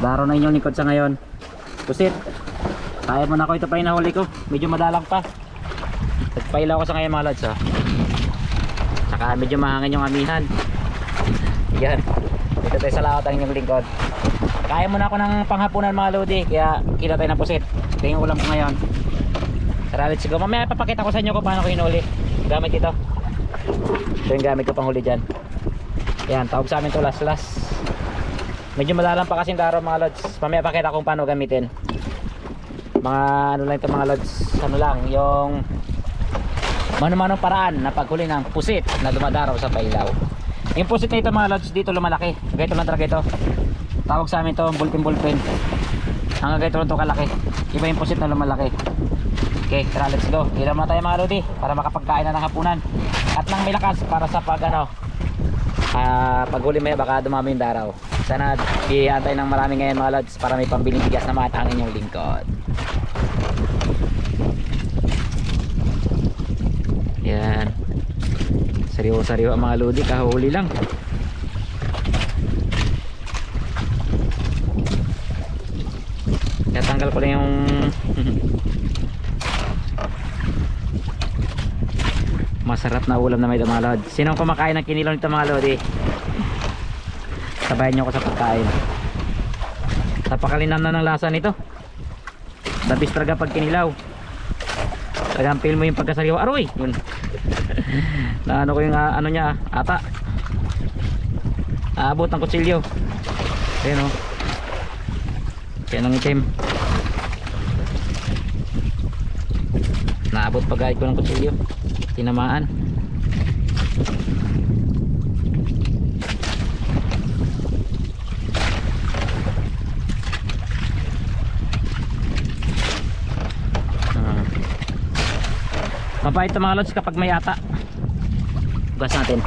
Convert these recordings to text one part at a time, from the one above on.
Daro na inyong lingkod sa ngayon. Pusit. Kaya mo na ako, ito pa yung nahuli ko. Medyo madalang pa. Nagpailaw ko sa ngayon mga lods, oh. Saka medyo mahangin yung amihan. Yan. Dito tayo sa laot ang inyong lingkod. Kaya mo na ako ng panghapunan mga lodi. Kaya kila tayo ng pusit. Ito yung ulam ko ngayon. Tara, let's go. Mamaya papakita ko sa inyo kung paano ko hinuli gamit ito. Ito yung gamit ko pang huli dyan. Yan, tawag sa amin to las-las. Medyo madalang pa kasing daro mga lods. Mamaya pakita ko kung paano gamitin. Mga ano lang ito mga lods. Ano lang, yung mano-manong paraan na paghuli ng pusit na dumadaraw sa pailaw. Yung pusit na ito mga lods, dito lumalaki. Ganito lang talaga ito. Tawag sa amin to bulpin. Hanggang ganito lang ito kalaki. Iba yung pusit na lumalaki. Okay, tara, let's go. Ilan muna tayo mga lodi para makapagkain na ng hapunan. At nang may lakas para sa pag ano, paghuli maya baka dumami yung daraw. Sana bihiyaan tayo ng marami ngayon mga lods para may pambiling bigas naman ang inyong lingkod. Yan. Sariwa-sariwa mga lodi, kahuli lang. Natanggal ko lang yung masarap na ulam na may mga lodi. Sinong kumakain ng kinilaw nito mga lodi? Sabayan nyo ko sa pagkain. Napakalinam na ng lasa nito. Dabis talaga pag kinilaw. Talagang feel mo yung pagkasariwa. Aroy! Yun. Na ano ko yung ano niya, ata. Aabot ng kutsilyo. Ayan o. Kaya nang itim. Naabot pa guide ko ng kutsilyo. Tinamaan. Mapait ito mga lods kapag may ata. Gas natin.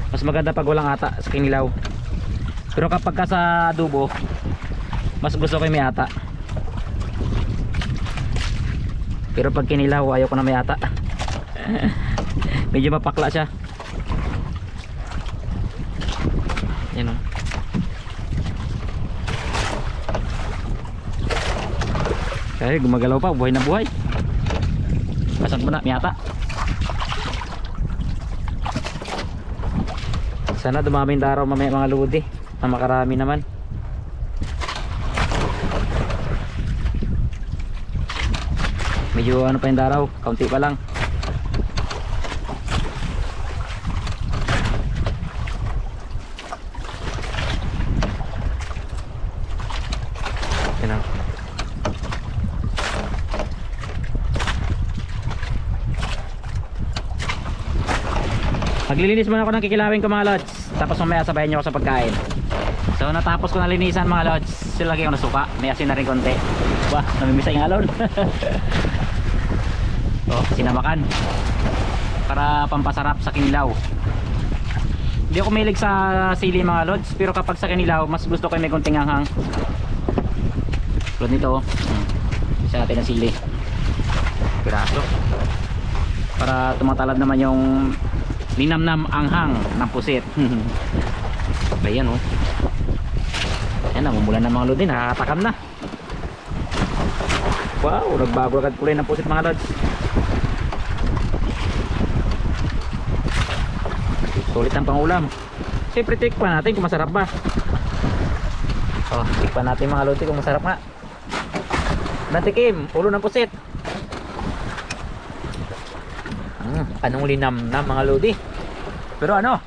Mas maganda pag walang ata sa kinilaw. Pero kapag ka sa adobo, mas gusto ko yung may ata. Pero pag kinilaw ayaw ko na may ata. Medyo mapakla siya. Yan o. Kaya gumagalaw pa, buhay na buhay. Pasok mo na, may ata. Sana dumami yung daraw mamaya mga lodi na makarami naman. Medyo ano pa yung daraw, kaunti pa lang. Yan o. Maglilinis muna ako ng kikilawin ko mga lods. Tapos mamaya sabayan nyo ako sa pagkain. So natapos ko na linisan mga lods. Silagay ko na suka. May asin na rin konti. Wah, namimisa yung alon. So sinamakan para pampasarap sa kinilaw. Hindi ako mahilig sa sili mga lods. Pero kapag sa kinilaw mas gusto ko may konting anghang. Tulad nito. Isa natin ng sili. Piraso. Para tumatalab naman yung linamnam anghang ng pusit. Ayan o. Ayan, namumulan ng mga lodi. Nakakatakam na. Wow, nagbago agad kulay ng pusit mga lods. Sulit ang pangulam. Siyempre tikpan natin kung masarap ba. Oh, tikpan natin mga lodi kung masarap nga. Natikim, ulo ng pusit. Anong linamnam mga lodi. Pero ano,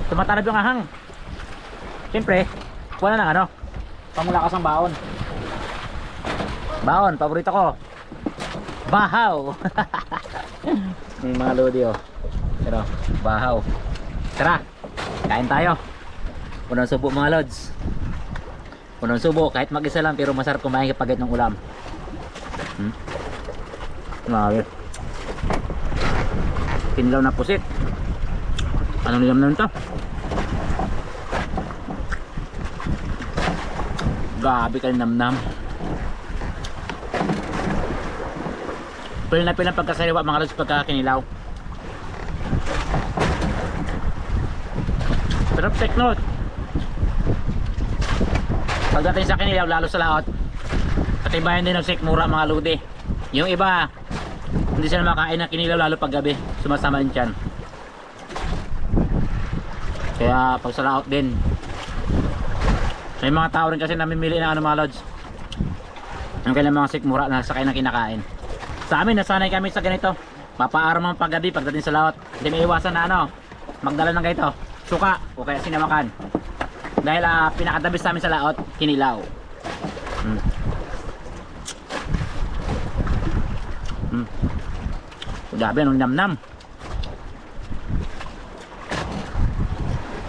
tumatanab yung ahang. Siyempre, kuha na ng ano, pamulakas ng baon. Baon, paborito ko. Bahaw. Yung mga lodi oh. Pero, bahaw. Tara, kain tayo. Unang subo mga lods. Unang subo, kahit mag-isa lang pero masarap kumain kapag ng ulam. Grabe. Kinilaw na pusit. Anong nilam na nito? Grabe ka namnam. Pil na pil ang pagkasariwa mga lods pagka kinilaw. Pero take note, Pagdating sa kinilaw, lalo sa laot, katibayan din ng sikmura mga lodi. Yung iba, hindi sila makain ng kinilaw lalo pag gabi, sumasama din tiyan. Kaya pag sa laot din, may mga tao rin kasi namimili ng ano mga lods, yung kailang mga sikmura na sakay na kinakain. Sa amin, nasanay kami sa ganito, papaaraw mga paggabi pagdating sa laot. Hindi may iwasan na ano, magdala ng ganito, suka o kaya sinamakan. Dahil pinakadabis sa amin sa laot, kinilaw. Grabe, anong namnam.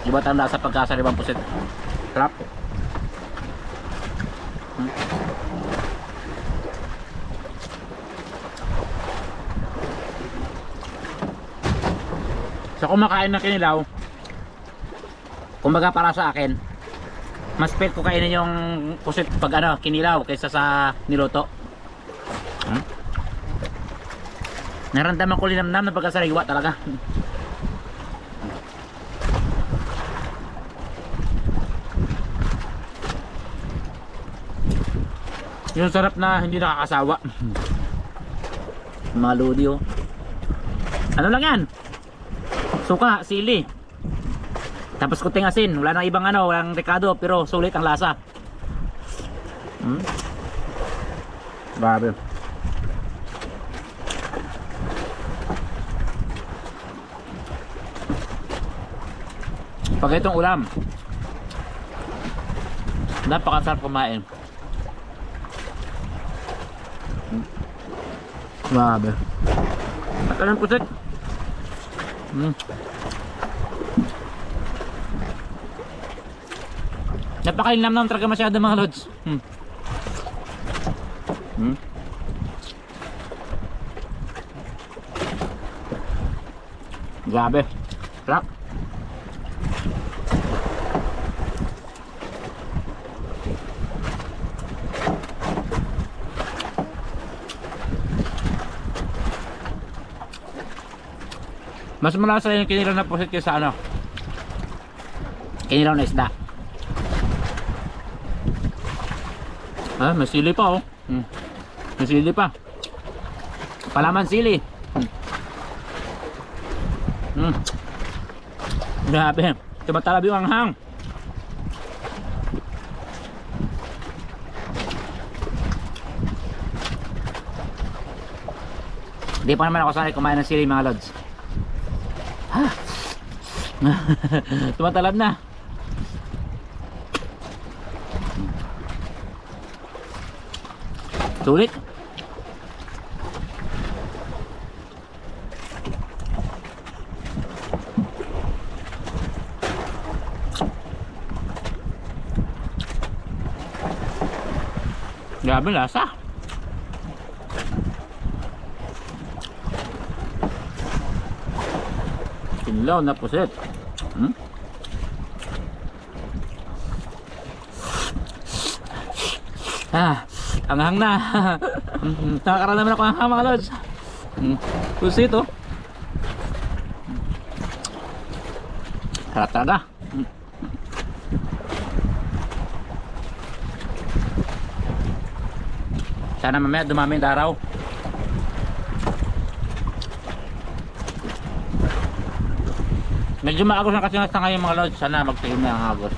Iba tanda sa pagkasaribang pusit. Sarap. So kumakain ng kinilaw, kumbaga para sa akin, mas pet ko kainin yung pusit pag ano, kinilaw kaysa sa niluto. Naramdaman ko linamnam na pagkasariwa talaga. Yung sarap na hindi nakakasawa. Mga lodi oh. Ano lang yan? Suka, sili. Tapos kuting asin, wala nang ibang ano, walang rekado, pero sulit ang lasa. Grabe. Pag itong ulam, napakasarap kumain. Grabe. At anong pusit? Napakalinamnam talaga masyado mga lods. Grabe. Sarap. Mas malasa yung kinilaw na pusit kaysa ano, kinilaw na isda. May sili pa oh. May sili pa. Palaman sili. Grabe. Tumatalab yung anghang. Hindi pa naman ako sanay kumain ng sili mga lods. Tumatalab na. Sulit. Grabe lasa. Kinilaw na pusit. Anghang na. Nakakaranaman ako anghang mga lods. Pusit oh. Harap talaga. Sana mamaya dumami yung araw. Medyo maagos na kasi nasa ngayon mga lods. Sana magtigim na ang agos.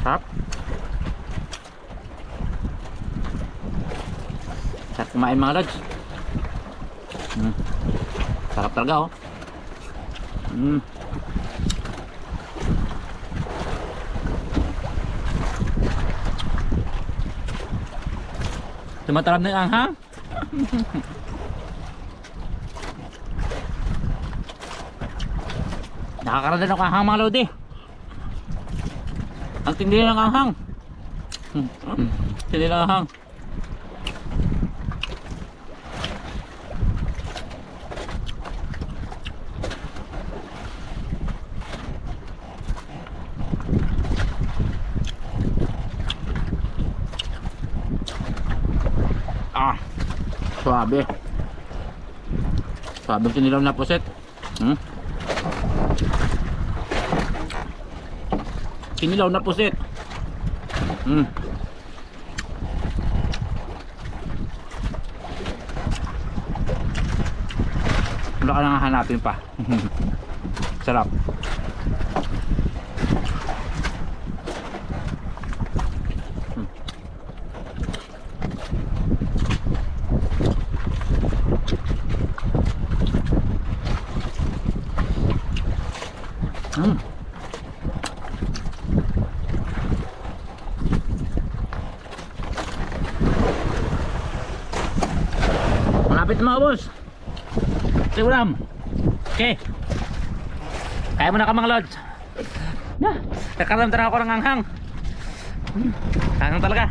Sarap. Sarap kumain mga lods. Sarap talaga oh. Tumatalab na yung anghang. Nakakaranda ng anghang mga lodi. Ang tindi ng anghang. Tindi ng anghang. Suabe. Sabi ko nilaw na puset. Kinilaw na puset. Wala ka nang hanapin pa. Sarap. Malapit na maubos. Ulam. Okay. Kaya mo na ka mga lods. Nakaramdaman ako ng anghang. Anghang talaga.